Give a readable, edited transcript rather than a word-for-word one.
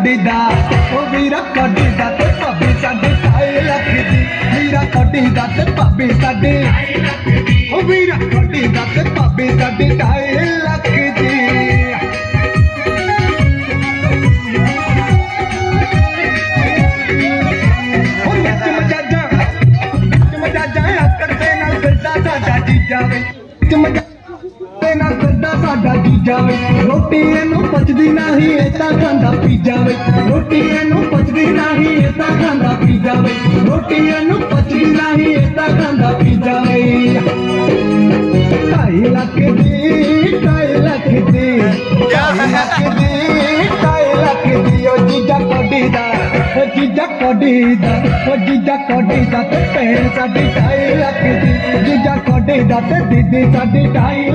कोडी दा ओ वीरा कोडी दा ते भाभी साडी 2.5 लाख दी वीरा कोडी दा ते भाभी साडी 2.5 लाख दी ओ वीरा कोडी दा ते भाभी साडी 2.5 लाख दी रोटी इनू पचदी नहीं इदा खांदा पी जावे रोटी इनू पचदी नहीं इदा खांदा पी जावे रोटी इनू पचदी नहीं इदा खांदा पी जावे 2.5 लाख दी 2.5 लाख दी 2.5 लाख दी 2.5 लाख दी ओ जीजा कोडी दा ओ जीजा कोडी दा ओ जीजा कोडी दा ते भैन साडी 2.5 लाख दी जीजा कोडी दा ते दीदी साडी 2.5